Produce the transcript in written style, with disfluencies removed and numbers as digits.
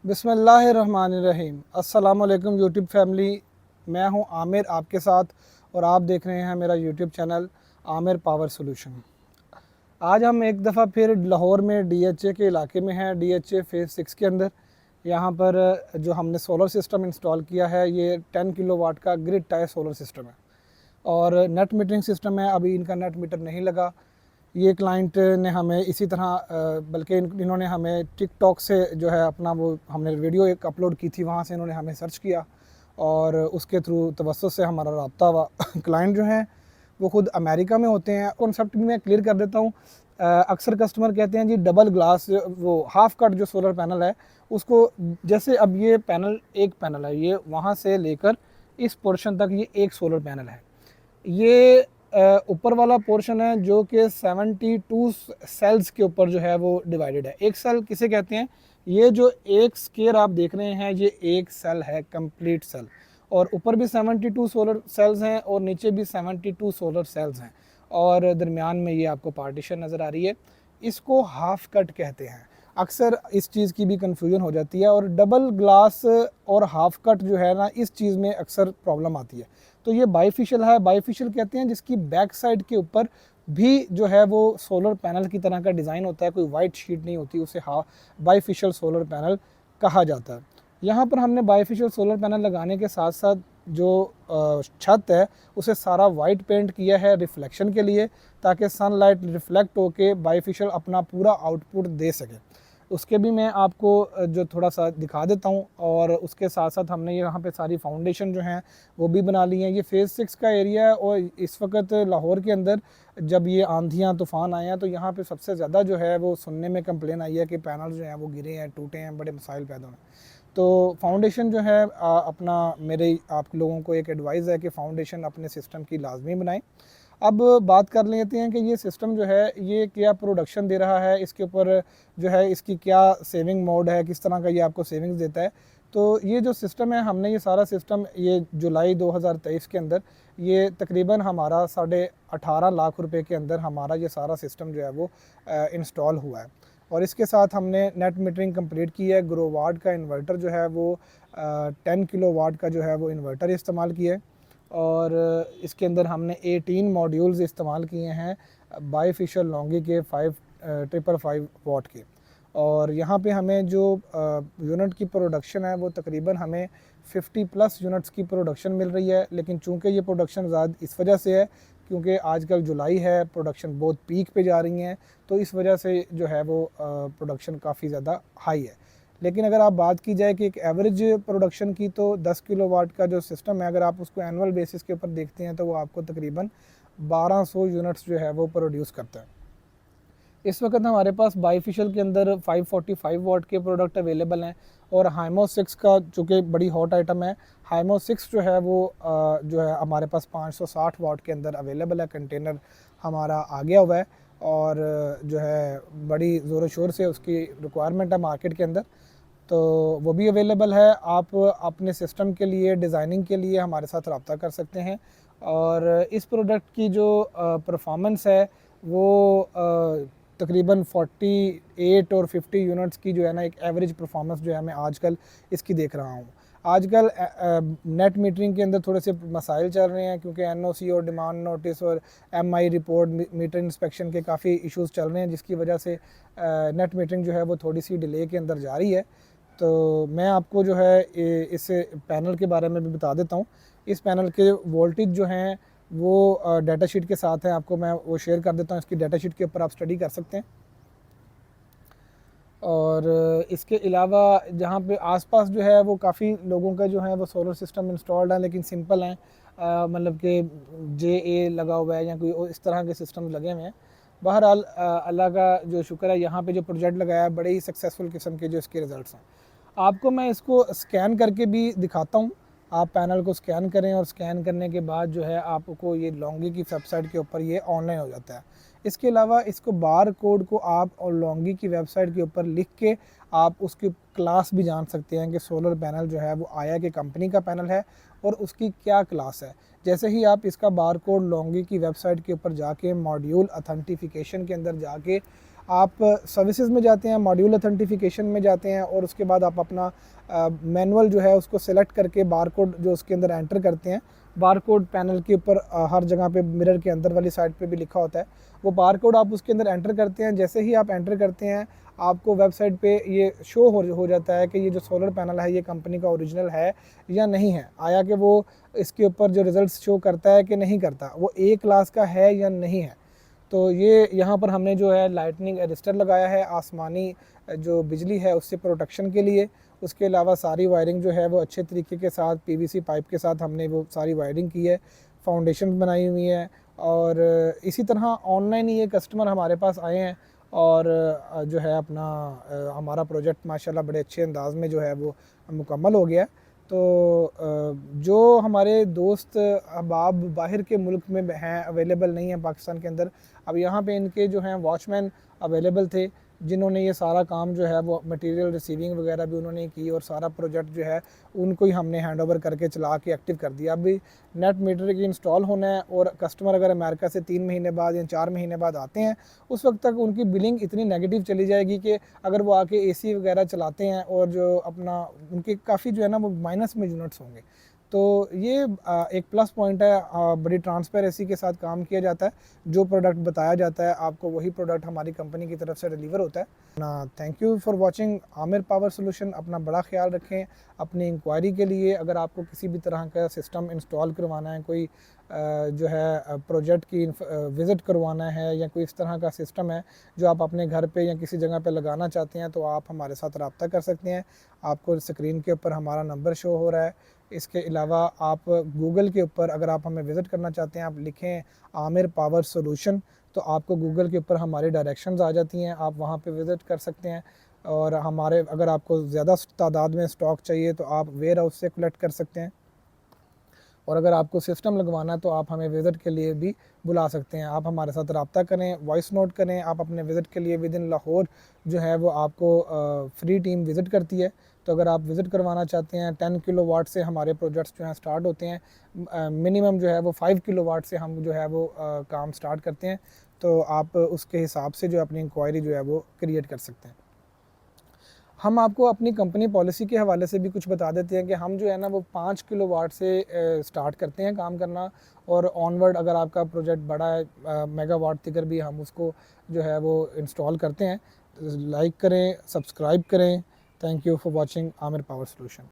बिस्मिल्लाहिर्रहमानिर्रहीम। अस्सलाम वालेकुम यूट्यूब फैमिली। मैं हूं आमिर आपके साथ और आप देख रहे हैं मेरा YouTube channel Aamir power solution. आज हम एक दफ़ा फिर लाहौर में डीएचए के इलाके में हैं, डीएचए फेज़ 6 के अंदर। यहाँ पर जो हमने सोलर सिस्टम इंस्टॉल किया है ये 10 किलोवाट का ग्रिड टाई सोलर सिस्टम है और नेट मीटरिंग सिस्टम है। अभी इनका नेट मीटर नहीं लगा। ये क्लाइंट ने हमें इसी तरह बल्कि इन्होंने हमें टिकटॉक से जो है अपना वो हमने वीडियो एक अपलोड की थी, वहाँ से इन्होंने हमें सर्च किया और उसके थ्रू तवस्सुत से हमारा रब्ता हुआ। क्लाइंट जो हैं वो ख़ुद अमेरिका में होते हैं। कॉन्सेप्ट भी मैं क्लियर कर देता हूँ। अक्सर कस्टमर कहते हैं जी डबल ग्लास वो हाफ़ कट जो सोलर पैनल है उसको, जैसे अब ये पैनल एक पैनल है, ये वहाँ से लेकर इस पोर्शन तक ये एक सोलर पैनल है। ये ऊपर वाला पोर्शन है जो कि 72 सेल्स के ऊपर जो है वो डिवाइडेड है। एक सेल किसे कहते हैं? ये जो एक स्क्वायर आप देख रहे हैं ये एक सेल है, कंप्लीट सेल। और ऊपर भी 72 सोलर सेल्स हैं और नीचे भी 72 सोलर सेल्स हैं और दरमियान में ये आपको पार्टीशन नज़र आ रही है। इसको हाफ कट कहते हैं। अक्सर इस चीज़ की भी कन्फ्यूजन हो जाती है और डबल ग्लास और हाफ कट जो है ना, इस चीज़ में अक्सर प्रॉब्लम आती है। तो ये बाईफिशियल है। बाईफिशियल कहते हैं जिसकी बैक साइड के ऊपर भी जो है वो सोलर पैनल की तरह का डिज़ाइन होता है, कोई वाइट शीट नहीं होती, उसे बाईफिशियल सोलर पैनल कहा जाता है। यहाँ पर हमने बाईफिशियल सोलर पैनल लगाने के साथ साथ जो छत है उसे सारा वाइट पेंट किया है रिफ्लेक्शन के लिए, ताकि सनलाइट रिफ्लेक्ट होके बाईफिशियल अपना पूरा आउटपुट दे सके। उसके भी मैं आपको जो थोड़ा सा दिखा देता हूँ। और उसके साथ साथ हमने यहाँ पे सारी फाउंडेशन जो हैं वो भी बना ली हैं। ये फेज़ 6 का एरिया है और इस वक्त लाहौर के अंदर जब ये आंधियाँ तूफ़ान आए हैं तो यहाँ पे सबसे ज़्यादा जो है वो सुनने में कंप्लेन आई है कि पैनल जो हैं वो गिरे हैं, टूटे हैं, बड़े मसाइल पैदा हुए हैं। तो फाउंडेशन जो है अपना मेरे आप लोगों को एक एडवाइस है कि फ़ाउंडेशन अपने सिस्टम की लाजमी बनाएं। अब बात कर लेते हैं कि ये सिस्टम जो है ये क्या प्रोडक्शन दे रहा है, इसके ऊपर जो है इसकी क्या सेविंग मोड है, किस तरह का ये आपको सेविंग्स देता है। तो ये जो सिस्टम है हमने ये सारा सिस्टम ये जुलाई 2023 के अंदर ये तकरीबन हमारा 18.5 लाख रुपए के अंदर हमारा ये सारा सिस्टम जो है वो इंस्टॉल हुआ है। और इसके साथ हमने नेट मीटरिंग कंप्लीट की है। ग्रोवाट का इन्वर्टर जो है वो 10 किलोवाट का जो है वो इन्वर्टर इस्तेमाल किया है और इसके अंदर हमने 18 मॉड्यूल्स इस्तेमाल किए हैं बाईफिशियल लॉन्गी के 555 वाट के। और यहाँ पे हमें जो यूनिट की प्रोडक्शन है वो तकरीबन हमें 50 प्लस यूनिट्स की प्रोडक्शन मिल रही है। लेकिन चूँकि ये प्रोडक्शन ज़्यादा इस वजह से है क्योंकि आजकल जुलाई है, प्रोडक्शन बहुत पीक पे जा रही हैं, तो इस वजह से जो है वो प्रोडक्शन काफ़ी ज़्यादा हाई है। लेकिन अगर आप बात की जाए कि एक एवरेज प्रोडक्शन की, तो 10 किलोवाट का जो सिस्टम है अगर आप उसको एनुअल बेसिस के ऊपर देखते हैं तो वो आपको तकरीबन 1200 यूनिट्स जो है वो प्रोड्यूस करता है। इस वक्त हमारे पास बाईफिशियल के अंदर 545 वाट के प्रोडक्ट अवेलेबल हैं और हाइमो 6 का चूँकि बड़ी हॉट आइटम है, हाइमो 6 जो है वो जो है हमारे पास 560 वाट के अंदर अवेलेबल है। कंटेनर हमारा आ गया हुआ है और जो है बड़ी ज़ोर शोर से उसकी रिक्वायरमेंट है मार्केट के अंदर, तो वो भी अवेलेबल है। आप अपने सिस्टम के लिए डिज़ाइनिंग के लिए हमारे साथ रब्ता कर सकते हैं। और इस प्रोडक्ट की जो परफॉर्मेंस है वो तकरीबन 48 और 50 यूनिट्स की जो है ना एक एवरेज परफॉर्मेंस जो है मैं आजकल इसकी देख रहा हूँ। आजकल नेट मीटरिंग के अंदर थोड़े से मसाइल चल रहे हैं क्योंकि एनओसी और डिमांड नोटिस और एमआई रिपोर्ट मीटर इंस्पेक्शन के काफ़ी इश्यूज़ चल रहे हैं, जिसकी वजह से नेट मीटरिंग जो है वो थोड़ी सी डिले के अंदर जा रही है। तो मैं आपको जो है इस पैनल के बारे में भी बता देता हूँ। इस पैनल के वोल्टेज जो हैं वो डाटा शीट के साथ हैं, आपको मैं वो शेयर कर देता हूँ। इसकी डाटा शीट के ऊपर आप स्टडी कर सकते हैं। और इसके अलावा जहाँ पे आसपास जो है वो काफ़ी लोगों का जो है वो सोलर सिस्टम इंस्टॉल्ड है लेकिन सिंपल हैं, मतलब कि JA लगा हुआ है या कोई इस तरह के सिस्टम लगे हुए हैं। बहरहाल अल्लाह का जो शुक्र है, यहाँ पे जो प्रोजेक्ट लगाया है बड़े ही सक्सेसफुल किस्म के जो इसके रिज़ल्ट्स हैं। आपको मैं इसको स्कैन करके भी दिखाता हूँ। आप पैनल को स्कैन करें और स्कैन करने के बाद जो है आपको ये लॉन्गी की वेबसाइट के ऊपर ये ऑनलाइन हो जाता है। इसके अलावा इसको बार कोड को आप और लॉन्गी की वेबसाइट के ऊपर लिख के आप उसकी क्लास भी जान सकते हैं कि सोलर पैनल जो है वो आया कि कंपनी का पैनल है और उसकी क्या क्लास है। जैसे ही आप इसका बार कोड लॉन्गी की वेबसाइट के ऊपर जाके मॉड्यूल अथेंटिफिकेशन के अंदर जाके आप सर्विसेज में जाते हैं, मॉड्यूल ऑथेंटिफिकेशन में जाते हैं और उसके बाद आप अपना मैनुअल जो है उसको सेलेक्ट करके बारकोड जो उसके अंदर एंटर करते हैं। बारकोड पैनल के ऊपर हर जगह पे मिरर के अंदर वाली साइड पे भी लिखा होता है, वो बारकोड आप उसके अंदर एंटर करते हैं। जैसे ही आप एंटर करते हैं आपको वेबसाइट पे ये शो हो जाता है कि ये जो सोलर पैनल है ये कंपनी का ओरिजिनल है या नहीं है। आया कि वो इसके ऊपर जो रिज़ल्ट शो करता है कि नहीं करता, वो ए क्लास का है या नहीं है। तो ये यहाँ पर हमने जो है लाइटनिंग अरेस्टर लगाया है, आसमानी जो बिजली है उससे प्रोटेक्शन के लिए। उसके अलावा सारी वायरिंग जो है वो अच्छे तरीके के साथ पीवीसी पाइप के साथ हमने वो सारी वायरिंग की है, फाउंडेशन बनाई हुई है। और इसी तरह ऑनलाइन ये कस्टमर हमारे पास आए हैं और जो है अपना हमारा प्रोजेक्ट माशाल्लाह बड़े अच्छे अंदाज में जो है वो मुकम्मल हो गया है। तो जो हमारे दोस्त अहबाब बाहर के मुल्क में हैं, अवेलेबल नहीं हैं पाकिस्तान के अंदर, अब यहाँ पे इनके जो हैं वॉचमैन अवेलेबल थे जिन्होंने ये सारा काम जो है वो मटेरियल रिसीविंग वगैरह भी उन्होंने की और सारा प्रोजेक्ट जो है उनको ही हमने हैंड ओवर करके चला के एक्टिव कर दिया। अभी नेट मीटर की इंस्टॉल होना है और कस्टमर अगर अमेरिका से 3 महीने बाद या 4 महीने बाद आते हैं उस वक्त तक उनकी बिलिंग इतनी नेगेटिव चली जाएगी कि अगर वो आके एसी वगैरह चलाते हैं और जो अपना उनके काफ़ी जो है ना वो माइनस में यूनिट्स होंगे। तो ये एक प्लस पॉइंट है, बड़ी ट्रांसपेरेंसी के साथ काम किया जाता है। जो प्रोडक्ट बताया जाता है आपको वही प्रोडक्ट हमारी कंपनी की तरफ से डिलीवर होता है ना। Thank you for watching Aamir power solution. अपना बड़ा ख्याल रखें। अपनी इंक्वायरी के लिए अगर आपको किसी भी तरह का सिस्टम इंस्टॉल करवाना है, कोई जो है प्रोजेक्ट की विज़िट करवाना है या कोई इस तरह का सिस्टम है जो आप अपने घर पे या किसी जगह पे लगाना चाहते हैं तो आप हमारे साथ रब्ता कर सकते हैं। आपको स्क्रीन के ऊपर हमारा नंबर शो हो रहा है। इसके अलावा आप गूगल के ऊपर अगर आप हमें विज़िट करना चाहते हैं, आप लिखें आमिर पावर सॉल्यूशन तो आपको गूगल के ऊपर हमारी डायरेक्शंस आ जाती हैं, आप वहाँ पे विज़िट कर सकते हैं। और हमारे अगर आपको ज़्यादा तादाद में स्टॉक चाहिए तो आप वेयर हाउस से कलेक्ट कर सकते हैं। और अगर आपको सिस्टम लगवाना है तो आप हमें विज़िट के लिए भी बुला सकते हैं। आप हमारे साथ रब्ता करें, वॉइस नोट करें। आप अपने विज़िट के लिए विद इन लाहौर जो है वो आपको फ्री टीम विज़िट करती है। तो अगर आप विज़िट करवाना चाहते हैं 10 किलोवाट से हमारे प्रोजेक्ट्स जो हैं स्टार्ट होते हैं, मिनिमम जो है वो 5 किलोवाट से हम जो है वो काम स्टार्ट करते हैं। तो आप उसके हिसाब से जो अपनी इंक्वायरी जो है वो क्रिएट कर सकते हैं। हम आपको अपनी कंपनी पॉलिसी के हवाले से भी कुछ बता देते हैं कि हम जो है ना वो 5 किलोवाट से स्टार्ट करते हैं काम करना और ऑनवर्ड अगर आपका प्रोजेक्ट बड़ा है मेगावाट तक भी हम उसको जो है वो इंस्टॉल करते हैं। लाइक करें, सब्सक्राइब करें। Thank you for watching Aamir power solution.